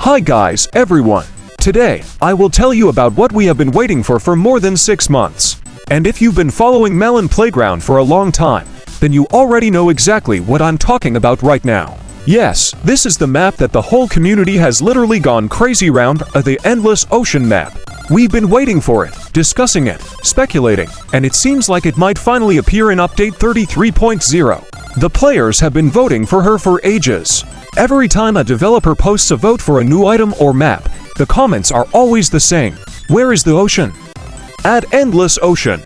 Hi guys, everyone. Today, I will tell you about what we have been waiting for more than 6 months. And if you've been following Melon Playground for a long time, then you already know exactly what I'm talking about right now. Yes, this is the map that the whole community has literally gone crazy around, the Endless Ocean map. We've been waiting for it, discussing it, speculating, and it seems like it might finally appear in Update 33.0. The players have been voting for her for ages. Every time a developer posts a vote for a new item or map, the comments are always the same. Where is the ocean? Add Endless Ocean.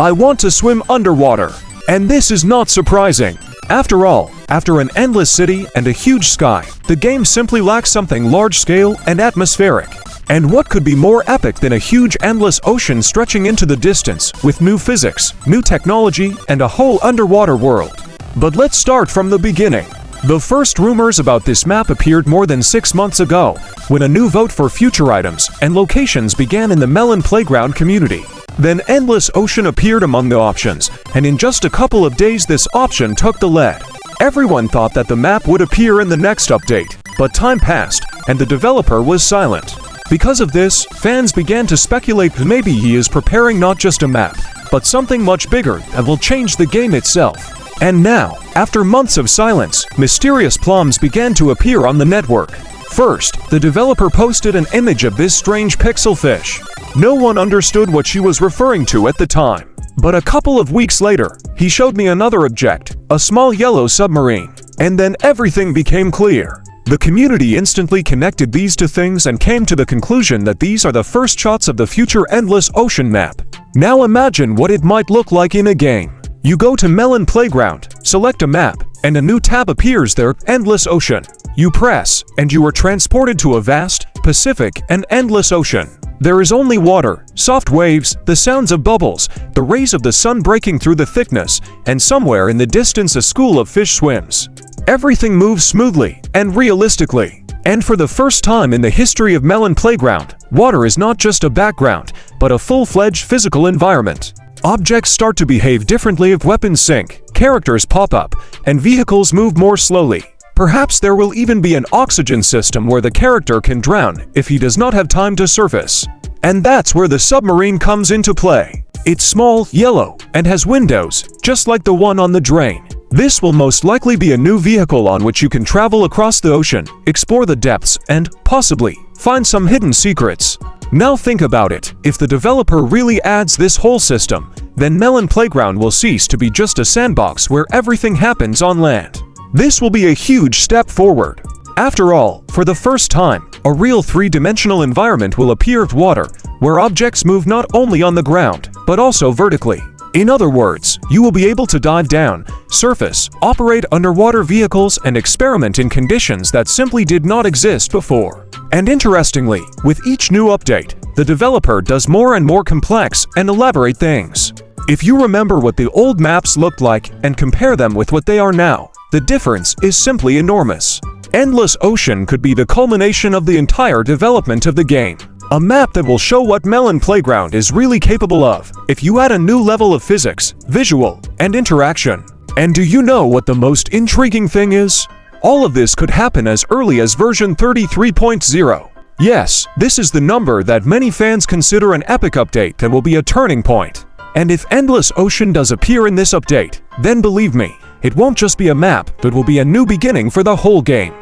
I want to swim underwater. And this is not surprising. After all, after an endless city and a huge sky, the game simply lacks something large-scale and atmospheric. And what could be more epic than a huge endless ocean stretching into the distance, with new physics, new technology, and a whole underwater world? But let's start from the beginning. The first rumors about this map appeared more than 6 months ago, when a new vote for future items and locations began in the Melon Playground community. Then Endless Ocean appeared among the options, and in just a couple of days this option took the lead. Everyone thought that the map would appear in the next update, but time passed, and the developer was silent. Because of this, fans began to speculate that maybe he is preparing not just a map, but something much bigger that will change the game itself. And now, after months of silence, mysterious plums began to appear on the network. First, the developer posted an image of this strange pixel fish. No one understood what she was referring to at the time. But a couple of weeks later, he showed me another object, a small yellow submarine. And then everything became clear. The community instantly connected these two things and came to the conclusion that these are the first shots of the future Endless Ocean map. Now imagine what it might look like in a game. You go to Melon Playground, select a map, and a new tab appears there, Endless Ocean. You press, and you are transported to a vast, Pacific, and endless ocean. There is only water, soft waves, the sounds of bubbles, the rays of the sun breaking through the thickness, and somewhere in the distance a school of fish swims. Everything moves smoothly and realistically. And for the first time in the history of Melon Playground, water is not just a background, but a full-fledged physical environment. Objects start to behave differently if weapons sink, characters pop up, and vehicles move more slowly. Perhaps there will even be an oxygen system where the character can drown if he does not have time to surface. And that's where the submarine comes into play. It's small, yellow, and has windows, just like the one on the drain. This will most likely be a new vehicle on which you can travel across the ocean, explore the depths, and, possibly, find some hidden secrets. Now think about it, if the developer really adds this whole system, then Melon Playground will cease to be just a sandbox where everything happens on land. This will be a huge step forward. After all, for the first time, a real three-dimensional environment will appear with water, where objects move not only on the ground, but also vertically. In other words, you will be able to dive down, surface, operate underwater vehicles, and experiment in conditions that simply did not exist before. And interestingly, with each new update, the developer does more and more complex and elaborate things. If you remember what the old maps looked like and compare them with what they are now, the difference is simply enormous. Endless Ocean could be the culmination of the entire development of the game. A map that will show what Melon Playground is really capable of, if you add a new level of physics, visual, and interaction. And do you know what the most intriguing thing is? All of this could happen as early as version 33.0. Yes, this is the number that many fans consider an epic update that will be a turning point. And if Endless Ocean does appear in this update, then believe me, it won't just be a map, but will be a new beginning for the whole game.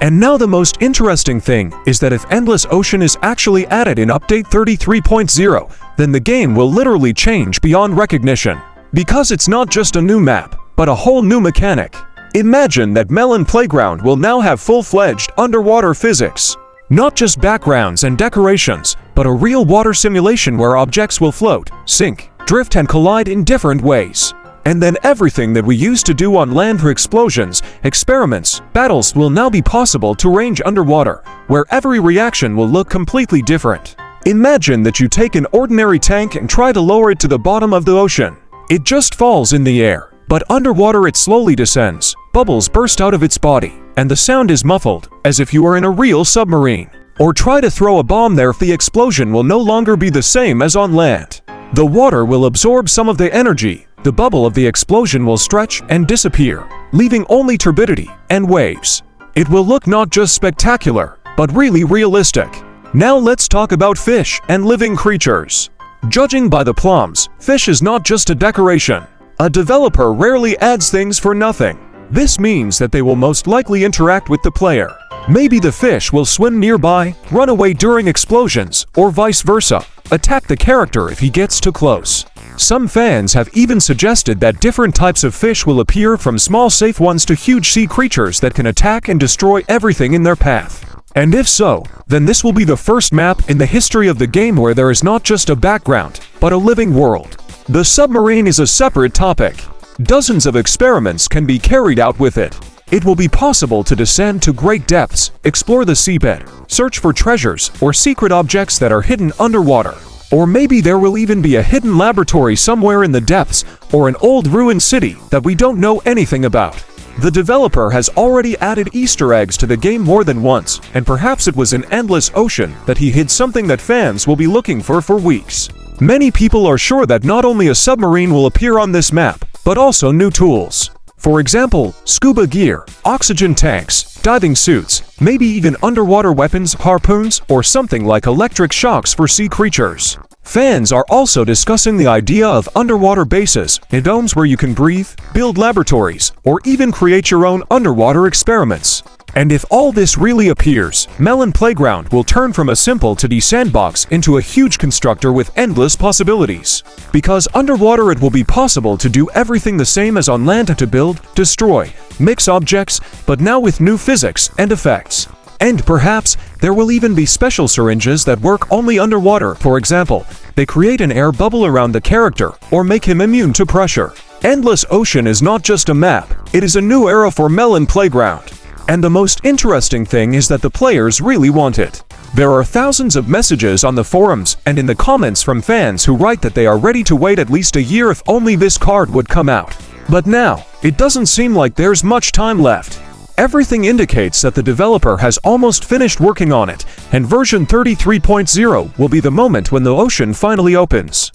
And now the most interesting thing is that if Endless Ocean is actually added in Update 33.0, then the game will literally change beyond recognition. Because it's not just a new map, but a whole new mechanic. Imagine that Melon Playground will now have full-fledged underwater physics. Not just backgrounds and decorations, but a real water simulation where objects will float, sink, drift, and collide in different ways. And then everything that we used to do on land for explosions, experiments, battles will now be possible to range underwater, where every reaction will look completely different. Imagine that you take an ordinary tank and try to lower it to the bottom of the ocean. It just falls in the air, but underwater it slowly descends, bubbles burst out of its body, and the sound is muffled, as if you are in a real submarine. Or try to throw a bomb there, the explosion will no longer be the same as on land. The water will absorb some of the energy, the bubble of the explosion will stretch and disappear, leaving only turbidity and waves. It will look not just spectacular, but really realistic. Now let's talk about fish and living creatures. Judging by the plums, fish is not just a decoration. A developer rarely adds things for nothing. This means that they will most likely interact with the player. Maybe the fish will swim nearby, run away during explosions, or vice versa, attack the character if he gets too close. Some fans have even suggested that different types of fish will appear, from small safe ones to huge sea creatures that can attack and destroy everything in their path. And if so, then this will be the first map in the history of the game where there is not just a background, but a living world. The submarine is a separate topic. Dozens of experiments can be carried out with it. It will be possible to descend to great depths, explore the seabed, search for treasures or secret objects that are hidden underwater. Or maybe there will even be a hidden laboratory somewhere in the depths, or an old ruined city that we don't know anything about. The developer has already added Easter eggs to the game more than once, and perhaps it was in Endless Ocean that he hid something that fans will be looking for weeks. Many people are sure that not only a submarine will appear on this map, but also new tools. For example, scuba gear, oxygen tanks, diving suits, maybe even underwater weapons, harpoons, or something like electric shocks for sea creatures. Fans are also discussing the idea of underwater bases, domes where you can breathe, build laboratories, or even create your own underwater experiments. And if all this really appears, Melon Playground will turn from a simple 2D sandbox into a huge constructor with endless possibilities. Because underwater it will be possible to do everything the same as on land, to build, destroy, mix objects, but now with new physics and effects. And perhaps there will even be special syringes that work only underwater. For example, they create an air bubble around the character or make him immune to pressure. Endless Ocean is not just a map, it is a new era for Melon Playground. And the most interesting thing is that the players really want it. There are thousands of messages on the forums and in the comments from fans who write that they are ready to wait at least a year if only this card would come out. But now, it doesn't seem like there's much time left. Everything indicates that the developer has almost finished working on it, and version 33.0 will be the moment when the ocean finally opens.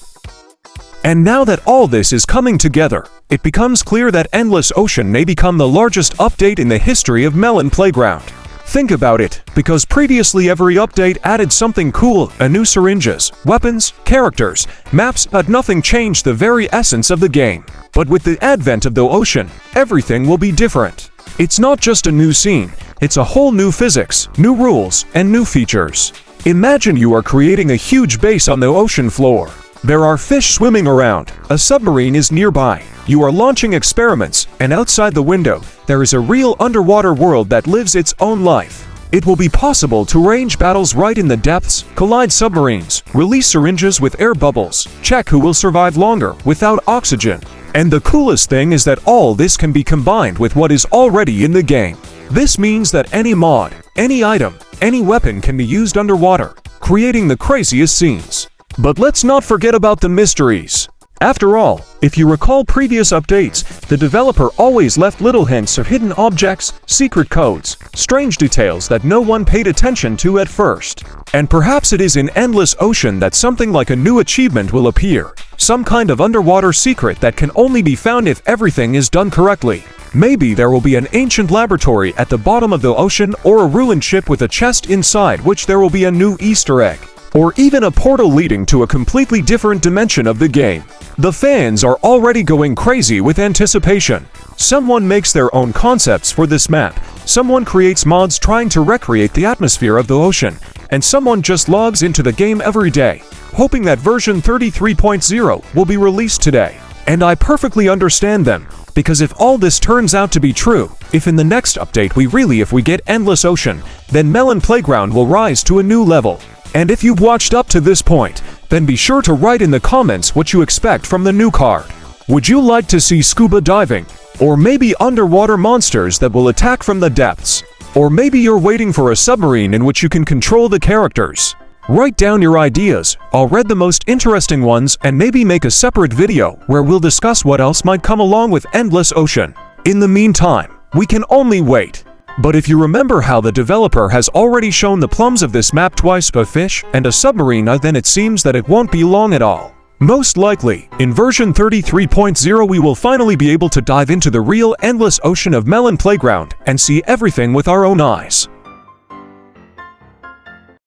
And now that all this is coming together, it becomes clear that Endless Ocean may become the largest update in the history of Melon Playground. Think about it, because previously every update added something cool, a new syringes, weapons, characters, maps, but nothing changed the very essence of the game. But with the advent of the ocean, everything will be different. It's not just a new scene, it's a whole new physics, new rules, and new features. Imagine you are creating a huge base on the ocean floor. There are fish swimming around, a submarine is nearby, you are launching experiments, and outside the window, there is a real underwater world that lives its own life. It will be possible to range battles right in the depths, collide submarines, release syringes with air bubbles, check who will survive longer without oxygen. And the coolest thing is that all this can be combined with what is already in the game. This means that any mod, any item, any weapon can be used underwater, creating the craziest scenes. But let's not forget about the mysteries. After all, if you recall previous updates, the developer always left little hints of hidden objects, secret codes, strange details that no one paid attention to at first. And perhaps it is in Endless Ocean that something like a new achievement will appear, some kind of underwater secret that can only be found if everything is done correctly. Maybe there will be an ancient laboratory at the bottom of the ocean, or a ruined ship with a chest inside which there will be a new Easter egg. Or even a portal leading to a completely different dimension of the game. The fans are already going crazy with anticipation. Someone makes their own concepts for this map, someone creates mods trying to recreate the atmosphere of the ocean, and someone just logs into the game every day, hoping that version 33.0 will be released today. And I perfectly understand them, because if all this turns out to be true, if in the next update if we get Endless Ocean, then Melon Playground will rise to a new level. And if you've watched up to this point, then be sure to write in the comments what you expect from the new card. Would you like to see scuba diving? Or maybe underwater monsters that will attack from the depths? Or maybe you're waiting for a submarine in which you can control the characters? Write down your ideas, I'll read the most interesting ones and maybe make a separate video where we'll discuss what else might come along with Endless Ocean. In the meantime, we can only wait. But if you remember how the developer has already shown the plums of this map twice, a fish and a submarine, then it seems that it won't be long at all. Most likely, in version 33.0 we will finally be able to dive into the real endless ocean of Melon Playground and see everything with our own eyes.